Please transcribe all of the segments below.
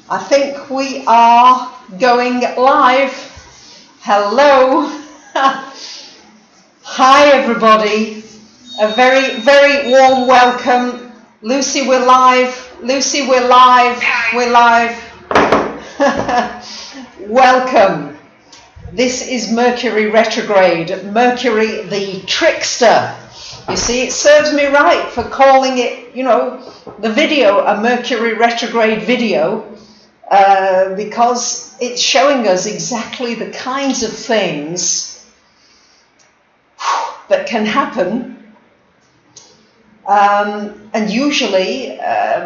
I think we are going live. Hello. Hi everybody. A very, very warm welcome. Lucy, we're live. Lucy, we're live. We're live. Welcome. This is Mercury Retrograde. Mercury the trickster. You see, it serves me right for calling it, the video a Mercury Retrograde video. Because it's showing us exactly the kinds of things that can happen. And usually,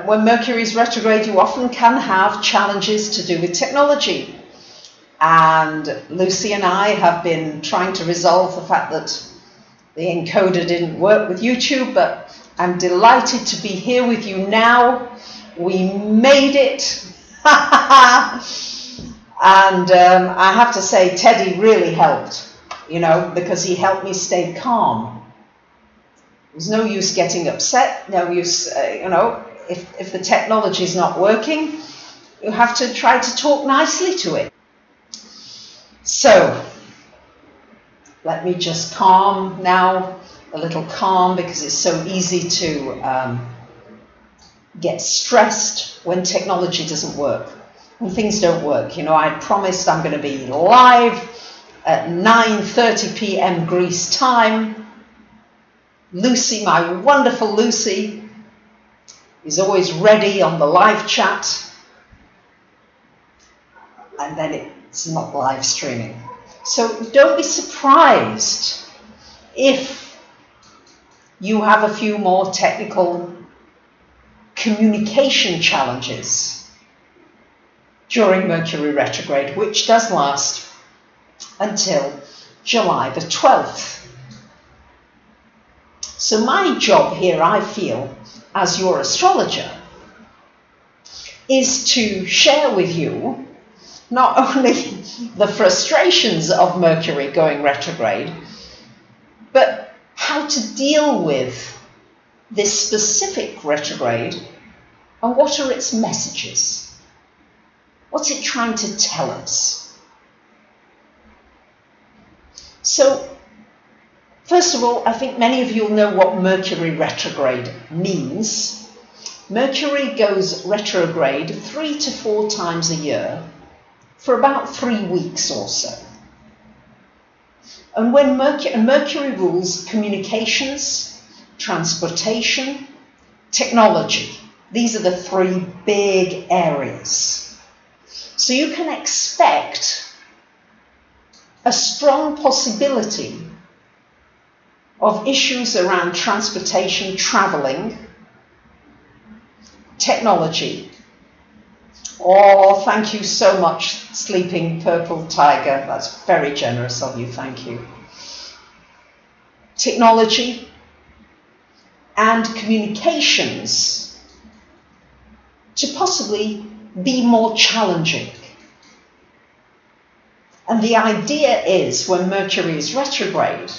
when Mercury is retrograde, you often can have challenges to do with technology. And Lucy and I have been trying to resolve the fact that the encoder didn't work with YouTube, but I'm delighted to be here with you now. We made it. And I have to say, Teddy really helped, because he helped me stay calm. There's no use getting upset, no use, if the technology is not working, you have to try to talk nicely to it. So, let me just calm now, a little calm, because it's so easy to get stressed when technology doesn't work, when things don't work. I promised I'm going to be live at 9:30 p.m. Greece time. Lucy, my wonderful Lucy, is always ready on the live chat. And then it's not live streaming. So don't be surprised if you have a few more technical communication challenges during Mercury retrograde, which does last until July the 12th. So my job here, I feel, as your astrologer, is to share with you not only the frustrations of Mercury going retrograde, but how to deal with this specific retrograde and what are its messages? What's it trying to tell us? So, first of all, I think many of you will know what Mercury retrograde means. Mercury goes retrograde 3 to 4 times a year for about 3 weeks or so. And when Mercury rules communications, transportation, technology. These are the 3 big areas. So you can expect a strong possibility of issues around transportation, traveling, technology. Oh, thank you so much, Sleeping Purple Tiger. That's very generous of you, thank you. Technology and communications to possibly be more challenging. And the idea is, when Mercury is retrograde,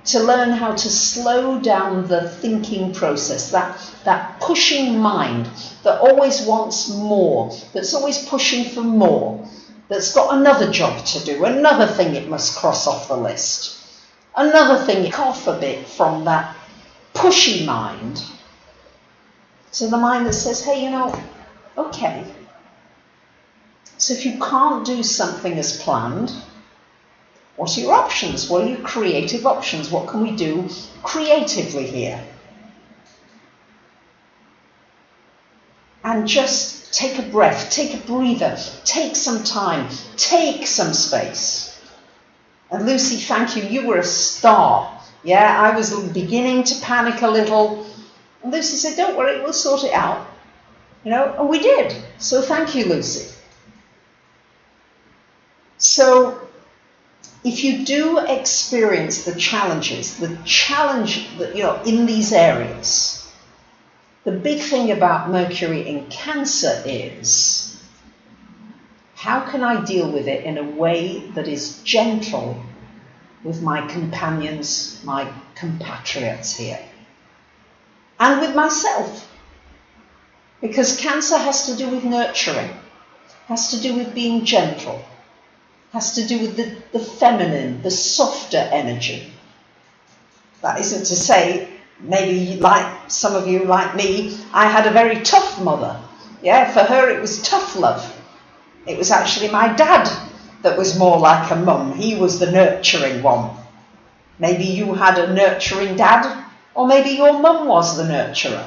to learn how to slow down the thinking process, that pushing mind that always wants more, that's always pushing for more, that's got another job to do, another thing it must cross off the list, another thing, off a bit from that pushy mind to the mind that says, hey, okay, so if you can't do something as planned, what are your options? What are your creative options? What can we do creatively here? And just take a breath, take a breather, take some time, take some space. And Lucy, thank you. You were a star. Yeah, I was beginning to panic a little. And Lucy said, don't worry, we'll sort it out. And we did. So thank you, Lucy. So if you do experience the challenge that, in these areas, the big thing about Mercury in Cancer is, how can I deal with it in a way that is gentle with my companions, my compatriots here, and with myself? Because Cancer has to do with nurturing, has to do with being gentle, has to do with the feminine, the softer energy. That isn't to say, maybe like some of you, like me, I had a very tough mother. Yeah, for her it was tough love. It was actually my dad that was more like a mum. He was the nurturing one. Maybe you had a nurturing dad, or maybe your mum was the nurturer.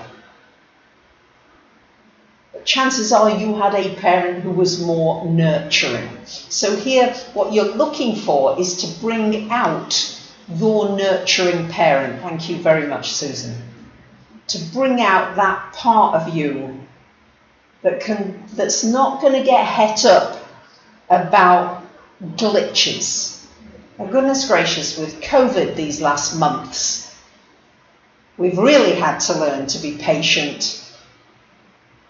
But chances are you had a parent who was more nurturing. So here, what you're looking for is to bring out your nurturing parent. Thank you very much, Susan. To bring out that part of you that's not going to get het up about glitches. Oh, goodness gracious, with COVID these last months, we've really had to learn to be patient,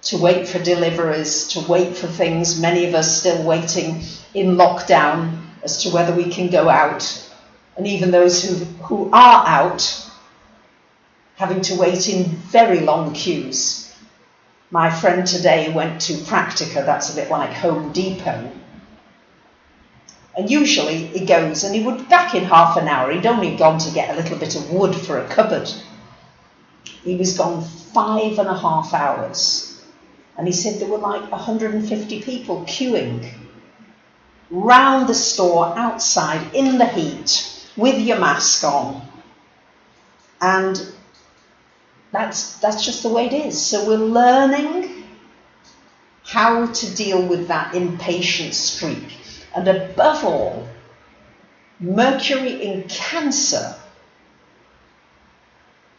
to wait for deliveries, to wait for things. Many of us still waiting in lockdown as to whether we can go out. And even those who are out, having to wait in very long queues. My friend today went to Practica, that's a bit like Home Depot. And usually he goes and he would be back in half an hour. He'd only gone to get a little bit of wood for a cupboard. He was gone 5.5 hours. And he said there were like 150 people queuing round the store, outside, in the heat, with your mask on. And that's just the way it is. So we're learning how to deal with that impatient streak. And above all, Mercury in Cancer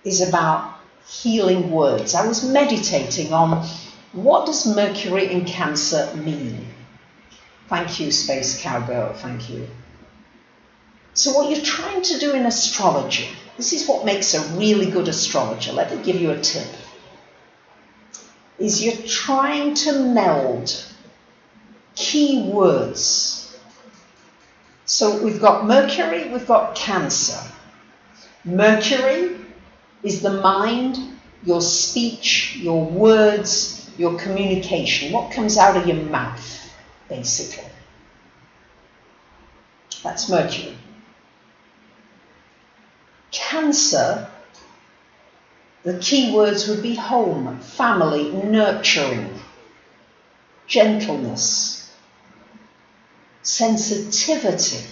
is about healing words. I was meditating on what does Mercury in Cancer mean? Thank you, Space Cowgirl, thank you. So what you're trying to do in astrology, this is what makes a really good astrologer. Let me give you a tip. Is you're trying to meld key words. So we've got Mercury, we've got Cancer. Mercury is the mind, your speech, your words, your communication, what comes out of your mouth, basically. That's Mercury. Cancer, the key words would be home, family, nurturing, gentleness, sensitivity.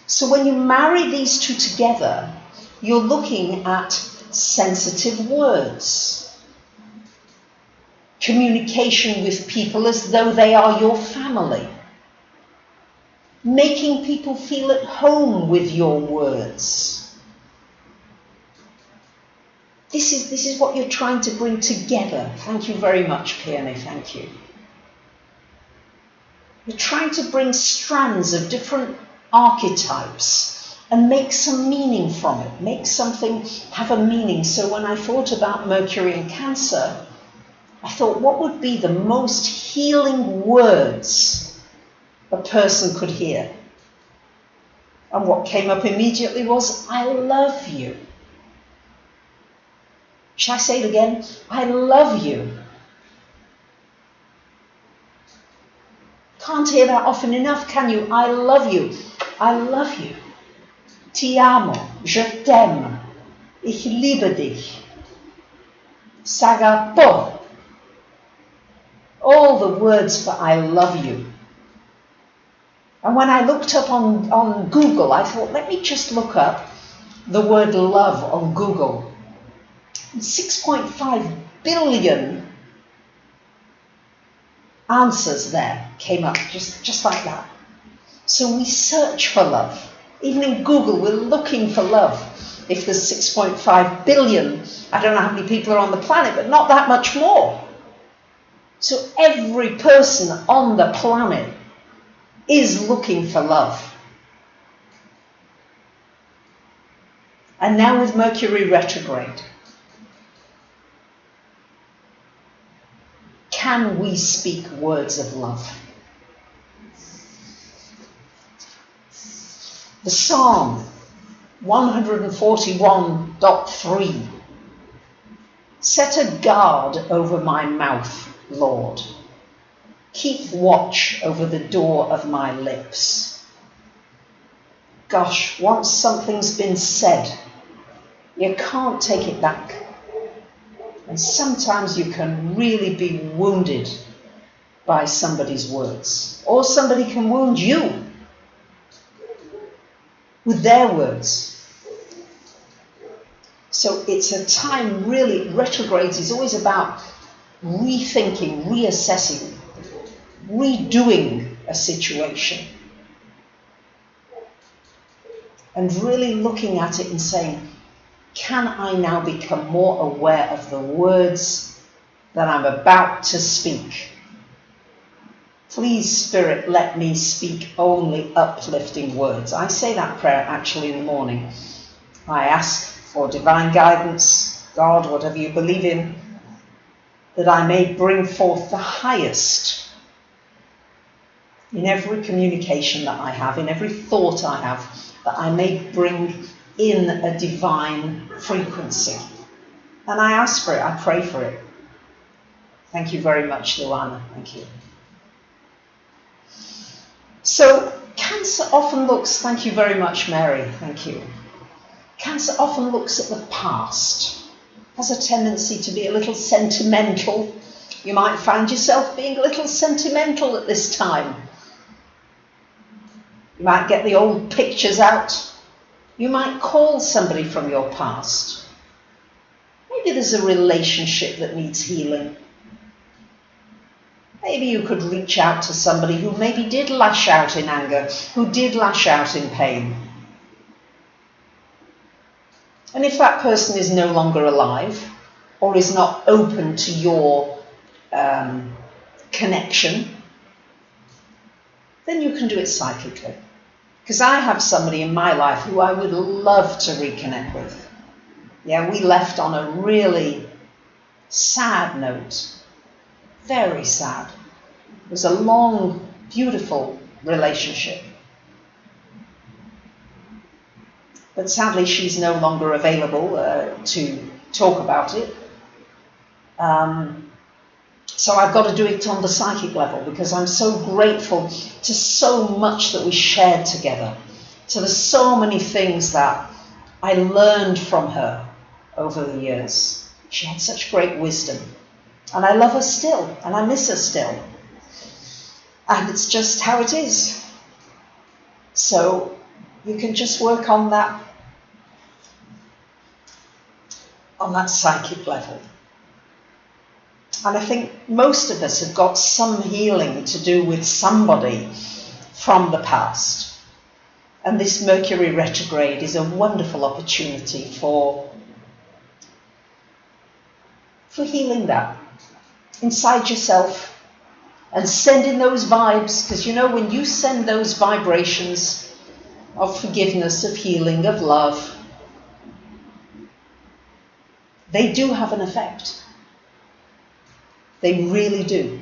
So when you marry these two together, you're looking at sensitive words, communication with people as though they are your family, making people feel at home with your words. This is what you're trying to bring together. Thank you very much, Peony, thank you. You're trying to bring strands of different archetypes and make some meaning from it, make something have a meaning. So when I thought about Mercury in Cancer, I thought, what would be the most healing words a person could hear? And what came up immediately was, I love you. Shall I say it again? I love you. Can't hear that often enough, can you? I love you. I love you. Ti amo. Je t'aime. Ich liebe dich. Sagapo. All the words for I love you. And when I looked up on Google, I thought, let me just look up the word love on Google. 6.5 billion answers there came up, just like that. So we search for love. Even in Google, we're looking for love. If there's 6.5 billion, I don't know how many people are on the planet, but not that much more. So every person on the planet is looking for love. And now with Mercury retrograde, can we speak words of love? The Psalm 141.3 Set a guard over my mouth, Lord. Keep watch over the door of my lips. Gosh, once something's been said, you can't take it back. And sometimes you can really be wounded by somebody's words. Or somebody can wound you with their words. So it's a time, really, retrogrades is always about rethinking, reassessing, redoing a situation. And really looking at it and saying, can I now become more aware of the words that I'm about to speak? Please, Spirit, let me speak only uplifting words. I say that prayer actually in the morning. I ask for divine guidance, God, whatever you believe in, that I may bring forth the highest in every communication that I have, in every thought I have, that I may bring in a divine frequency. And I ask for it, I pray for it. Thank you very much, Luana. Thank you. So, Cancer often looks, thank you very much, Mary, thank you. Cancer often looks at the past, has a tendency to be a little sentimental. You might find yourself being a little sentimental at this time. You might get the old pictures out. You might call somebody from your past. Maybe there's a relationship that needs healing. Maybe you could reach out to somebody who maybe did lash out in anger, who did lash out in pain. And if that person is no longer alive, or is not open to your connection, then you can do it psychically. Because I have somebody in my life who I would love to reconnect with. Yeah, we left on a really sad note. Very sad. It was a long, beautiful relationship. But sadly, she's no longer available to talk about it. So I've got to do it on the psychic level, because I'm so grateful to so much that we shared together. So there's so many things that I learned from her over the years. She had such great wisdom. And I love her still, and I miss her still. And it's just how it is. So you can just work on that psychic level. And I think most of us have got some healing to do with somebody from the past. And this Mercury retrograde is a wonderful opportunity for healing that inside yourself and sending those vibes. Because you know, when you send those vibrations of forgiveness, of healing, of love, they do have an effect. They really do.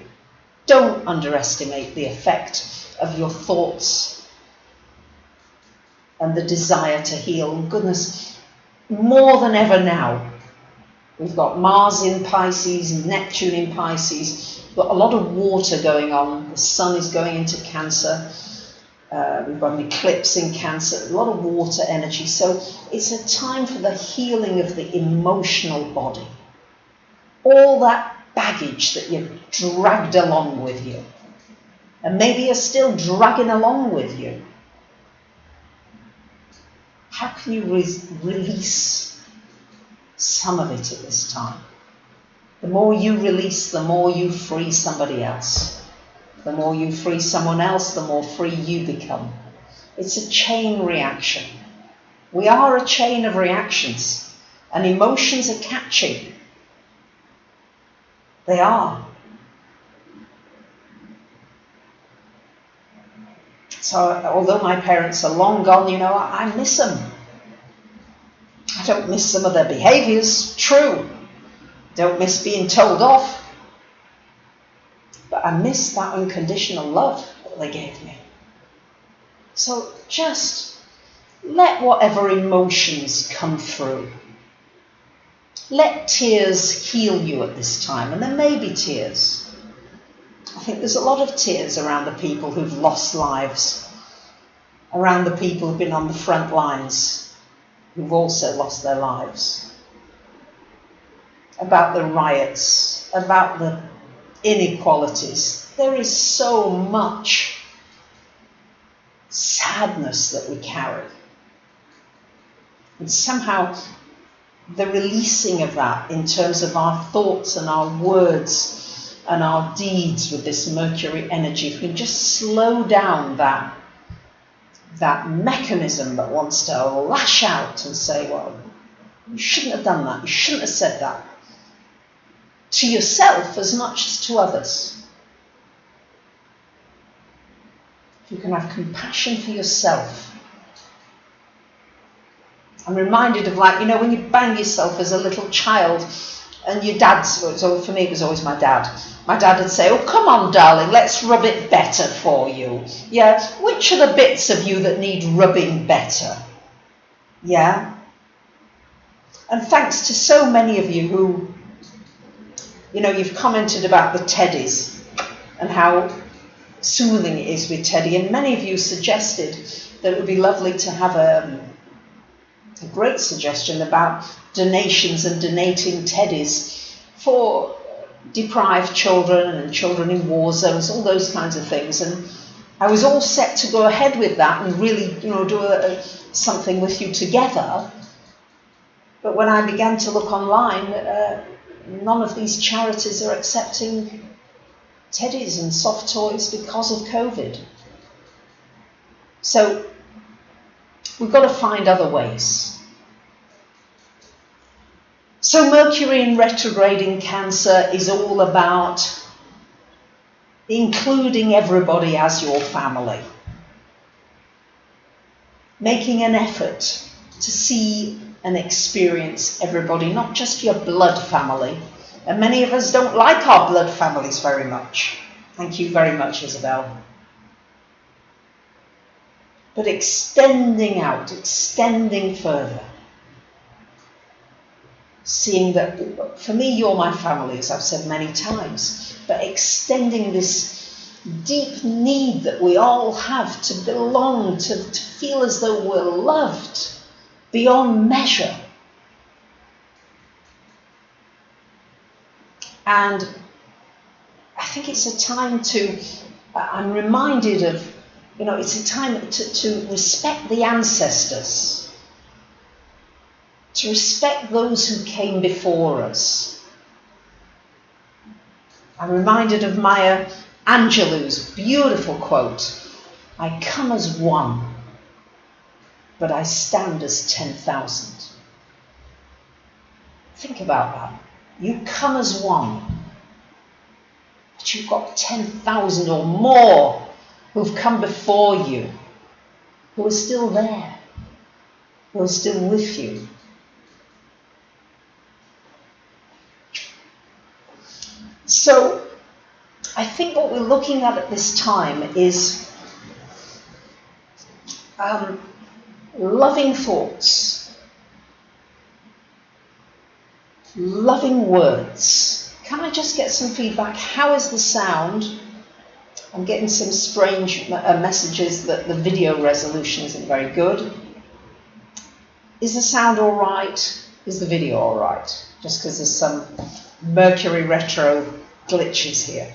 Don't underestimate the effect of your thoughts and the desire to heal. Goodness, more than ever now. We've got Mars in Pisces, Neptune in Pisces. We've got a lot of water going on. The sun is going into Cancer. We've got an eclipse in Cancer. A lot of water energy. So it's a time for the healing of the emotional body. All that baggage that you've dragged along with you, and maybe you're still dragging along with you. How can you release some of it at this time? The more you release, the more you free somebody else. The more you free someone else, the more free you become. It's a chain reaction. We are a chain of reactions, and emotions are catching. They are. So although my parents are long gone, you know, I miss them. I don't miss some of their behaviours, true. Don't miss being told off. But I miss that unconditional love that they gave me. So just let whatever emotions come through. Let tears heal you at this time, and there may be tears. I think there's a lot of tears around the people who've lost lives, around the people who've been on the front lines, who've also lost their lives, about the riots, about the inequalities. There is so much sadness that we carry. And somehow the releasing of that in terms of our thoughts and our words and our deeds with this Mercury energy, if we can just slow down that mechanism that wants to lash out and say, well, you shouldn't have done that, you shouldn't have said that, to yourself as much as to others. If you can have compassion for yourself. I'm reminded of, like, you know, when you bang yourself as a little child and your dad's, so for me it was always my dad. My dad would say, oh, come on, darling, let's rub it better for you. Yeah, which are the bits of you that need rubbing better? Yeah. And thanks to so many of you who, you know, you've commented about the teddies and how soothing it is with Teddy. And many of you suggested that it would be lovely to have a great suggestion about donations and donating teddies for deprived children and children in war zones, all those kinds of things. And I was all set to go ahead with that and really, you know, do something with you together. But when I began to look online, none of these charities are accepting teddies and soft toys because of COVID. So we've got to find other ways. So Mercury in retrograde in Cancer is all about including everybody as your family. Making an effort to see and experience everybody, not just your blood family. And many of us don't like our blood families very much. Thank you very much, Isabel. But extending out, extending further. Seeing that, for me, you're my family, as I've said many times, but extending this deep need that we all have to belong, to feel as though we're loved beyond measure. And I think it's a time to, I'm reminded of, you know, it's a time to respect the ancestors. To respect those who came before us. I'm reminded of Maya Angelou's beautiful quote, I come as one, but I stand as 10,000. Think about that. You come as one, but you've got 10,000 or more who've come before you, who are still there, who are still with you. So I think what we're looking at this time is loving thoughts, loving words. Can I just get some feedback? How is the sound? I'm getting some strange messages that the video resolution isn't very good. Is the sound all right? Is the video all right? Just because there's some Mercury retro glitches here.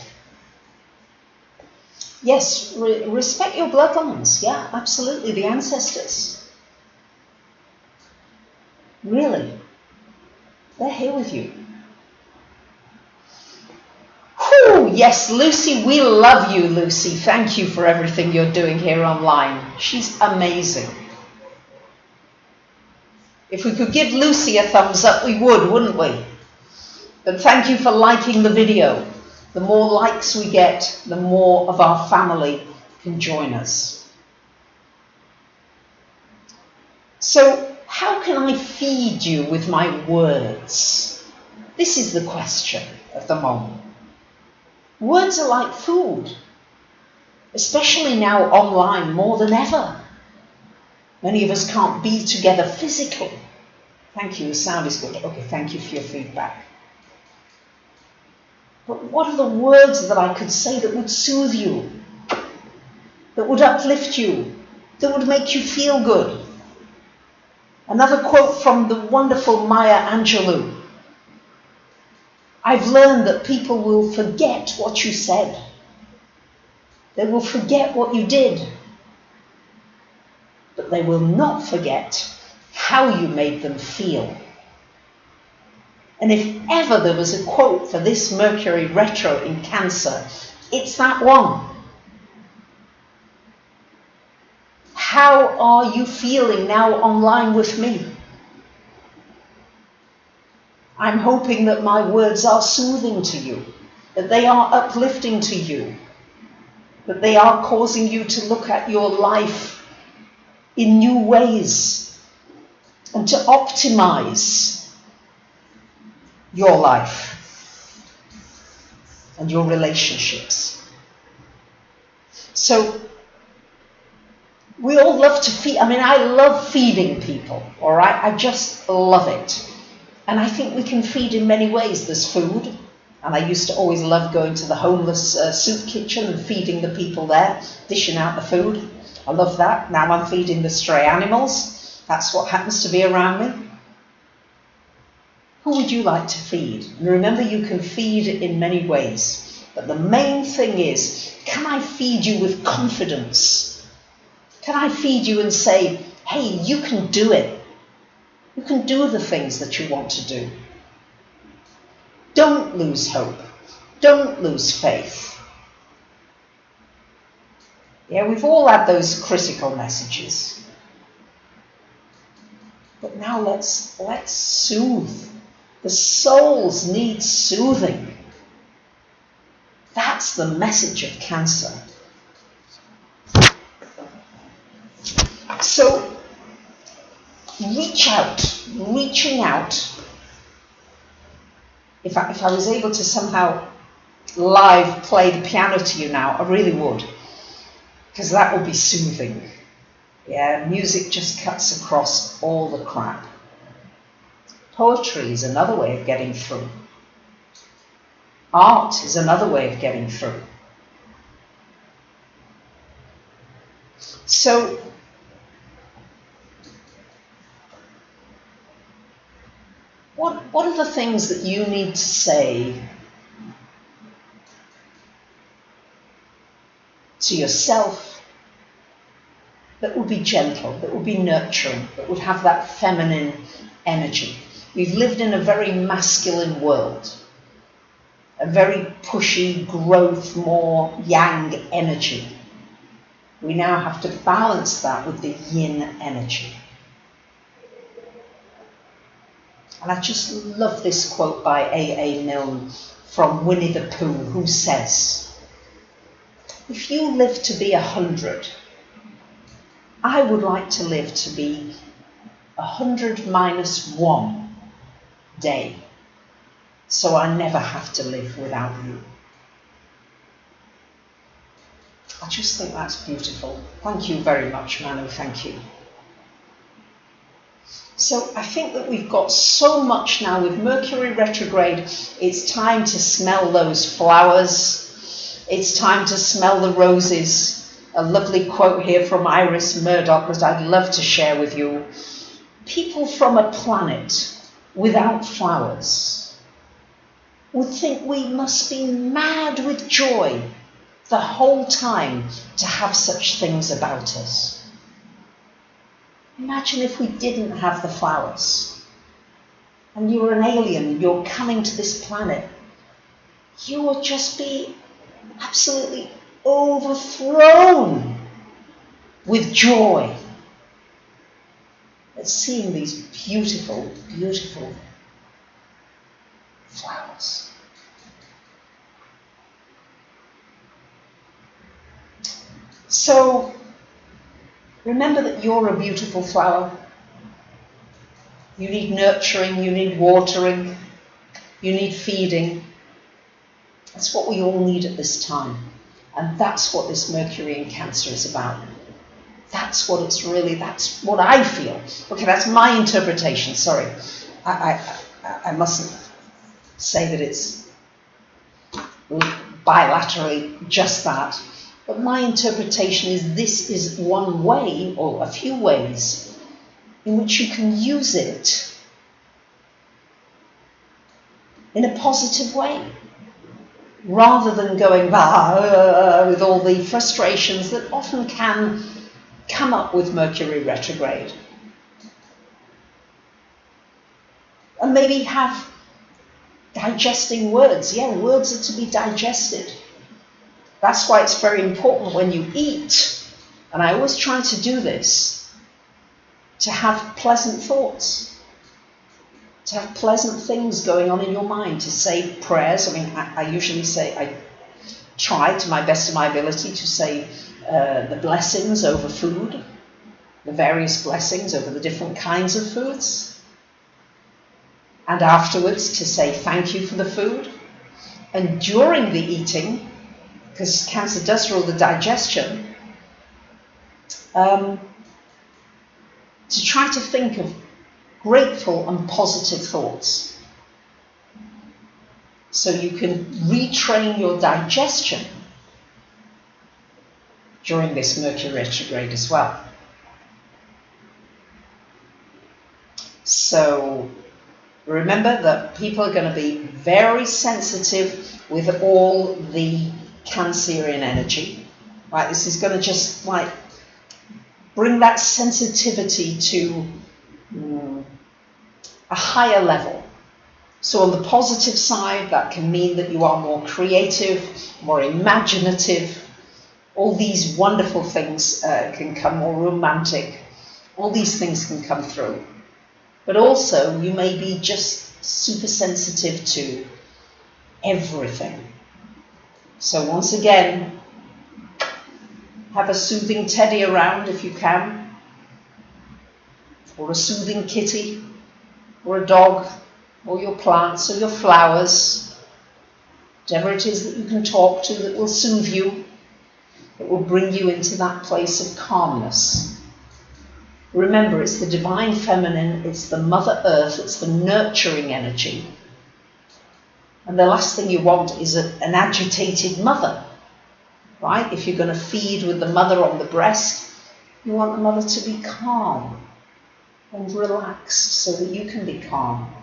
Yes, respect your bloodlines. Yeah, absolutely. The ancestors. Really. They're here with you. Whew, yes, Lucy, we love you, Lucy. Thank you for everything you're doing here online. She's amazing. If we could give Lucy a thumbs up, we would, wouldn't we? But thank you for liking the video. The more likes we get, the more of our family can join us. So, how can I feed you with my words? This is the question of the moment. Words are like food, especially now online more than ever. Many of us can't be together physically. Thank you, the sound is good. Okay, thank you for your feedback. But what are the words that I could say that would soothe you, that would uplift you, that would make you feel good? Another quote from the wonderful Maya Angelou. I've learned that people will forget what you said. They will forget what you did. But they will not forget how you made them feel. And if ever there was a quote for this Mercury retro in Cancer, it's that one. How are you feeling now online with me? I'm hoping that my words are soothing to you, that they are uplifting to you, that they are causing you to look at your life in new ways and to optimize your life and your relationships. So we all love to feed. I mean, I love feeding people, all right? I just love it. And I think we can feed in many ways. There's food, and I used to always love going to the homeless soup kitchen and feeding the people there, dishing out the food. I love that. Now I'm feeding the stray animals. That's what happens to be around me. Who would you like to feed? And remember, you can feed in many ways. But the main thing is, can I feed you with confidence? Can I feed you and say, hey, you can do it. You can do the things that you want to do. Don't lose hope. Don't lose faith. Yeah, we've all had those critical messages. But now let's soothe. The souls need soothing. That's the message of Cancer. So, reaching out. If I was able to somehow live play the piano to you now, I really would. Because that would be soothing. Yeah, music just cuts across all the crap. Poetry is another way of getting through. Art is another way of getting through. So, what are the things that you need to say to yourself that would be gentle, that would be nurturing, that would have that feminine energy? We've lived in a very masculine world, a very pushy, growth, more yang energy. We now have to balance that with the yin energy. And I just love this quote by A.A. Milne from Winnie the Pooh, who says, if you live to be 100, I would like to live to be 100 minus 1 day, so I never have to live without you. I just think that's beautiful. Thank you very much, Manu, thank you. So I think that we've got so much now with Mercury retrograde. It's time to smell those flowers. It's time to smell the roses. A lovely quote here from Iris Murdoch that I'd love to share with you. People from a planet without flowers would think we must be mad with joy the whole time to have such things about us. Imagine if we didn't have the flowers and you were an alien, you're coming to this planet. You would just be absolutely overthrown with joy at seeing these beautiful, beautiful flowers. So, remember that you're a beautiful flower. You need nurturing, you need watering, you need feeding. That's what we all need at this time. And that's what this Mercury in Cancer is about. That's what it's really, that's what I feel. Okay, that's my interpretation, sorry. I mustn't say that it's bilaterally just that. But my interpretation is this is one way, or a few ways, in which you can use it in a positive way, rather than going with all the frustrations that often can come up with Mercury retrograde. And maybe have digesting words. Yeah, words are to be digested. That's why it's very important when you eat, and I always try to do this, to have pleasant thoughts, to have pleasant things going on in your mind, to say prayers. I mean, I usually say, I try to my best of my ability to say the blessings over food, the various blessings over the different kinds of foods, and afterwards to say thank you for the food. And during the eating, because Cancer does rule the digestion, to try to think of grateful and positive thoughts, so you can retrain your digestion during this Mercury retrograde as well. So remember that people are going to be very sensitive with all the Cancerian energy, right? This is going to just like bring that sensitivity to a higher level. So on the positive side, that can mean that you are more creative, more imaginative. All these wonderful things can come, more romantic. All these things can come through. But also, you may be just super sensitive to everything. So once again, have a soothing teddy around if you can, or a soothing kitty, or a dog, or your plants, or your flowers, whatever it is that you can talk to that will soothe you, that will bring you into that place of calmness. Remember, it's the divine feminine, it's the Mother Earth, it's the nurturing energy. And the last thing you want is an agitated mother, right? If you're going to feed with the mother on the breast, you want the mother to be calm and relaxed so that you can be calm.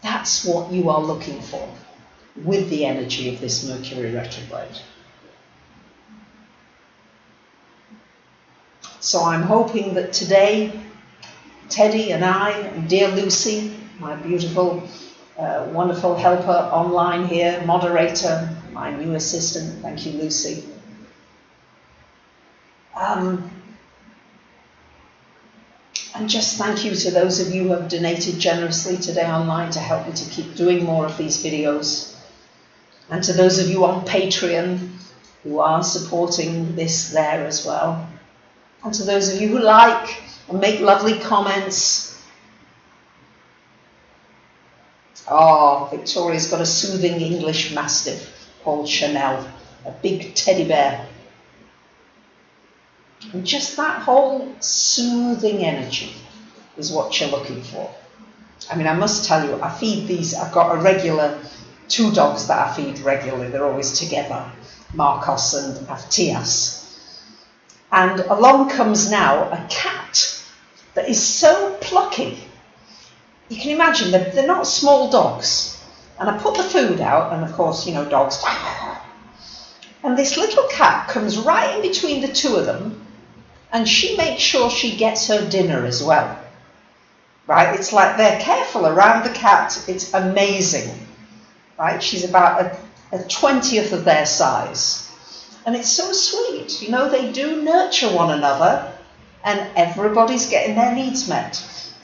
That's what you are looking for with the energy of this Mercury retrograde. So I'm hoping that today, Teddy and I, and dear Lucy, my beautiful, wonderful helper online here, moderator, my new assistant, thank you, Lucy. And just thank you to those of you who have donated generously today online to help me to keep doing more of these videos. And to those of you on Patreon who are supporting this there as well. And to those of you who like and make lovely comments. Oh, Victoria's got a soothing English Mastiff called Chanel, a big teddy bear. And just that whole soothing energy is what you're looking for. I mean, I must tell you, I feed these, I've got a regular, 2 dogs that I feed regularly, they're always together, Marcos and Aftias. And along comes now a cat that is so plucky. You can imagine that they're not small dogs. And I put the food out, and of course, you know, dogs. And this little cat comes right in between the 2 of them, and she makes sure she gets her dinner as well. Right? It's like they're careful around the cat. It's amazing. Right? She's about a 20th of their size. And it's so sweet. You know, they do nurture one another, and everybody's getting their needs met,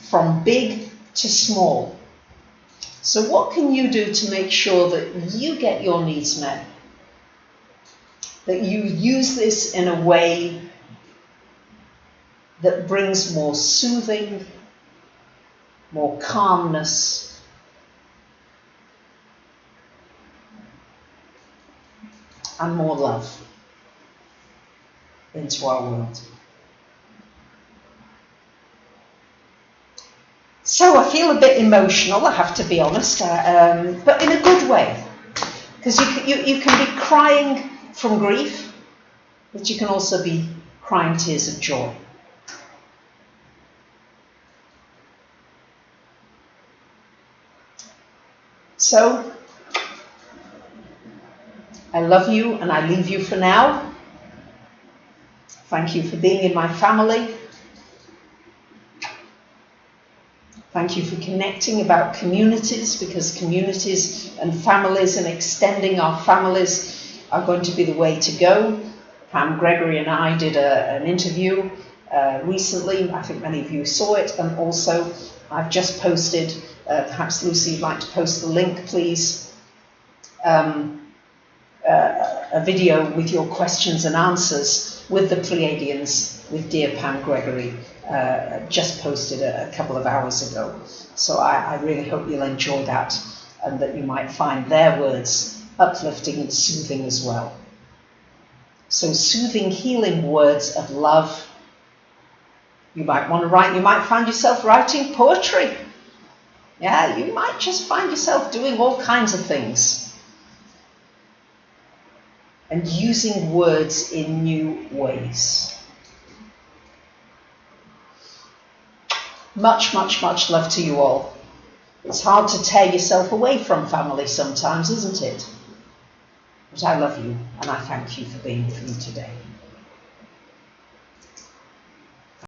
from big to small. So what can you do to make sure that you get your needs met? That you use this in a way that brings more soothing, more calmness, and more love. into our world. So I feel a bit emotional, I have to be honest, but in a good way. Because you can be crying from grief, but you can also be crying tears of joy. So, I love you and I leave you for now. Thank you for being in my family. Thank you for connecting about communities, because communities and families and extending our families are going to be the way to go. Pam Gregory and I did an interview recently. I think many of you saw it. And also, I've just posted, perhaps Lucy, you'd like to post the link, please, a video with your questions and answers with the Pleiadians, with dear Pam Gregory, just posted a couple of hours ago. So I really hope you'll enjoy that, and that you might find their words uplifting and soothing as well. So soothing, healing words of love. You might want to write, you might find yourself writing poetry. Yeah, you might just find yourself doing all kinds of things. And using words in new ways. Much, much, much love to you all. It's hard to tear yourself away from family sometimes, isn't it? But I love you, and I thank you for being with me today.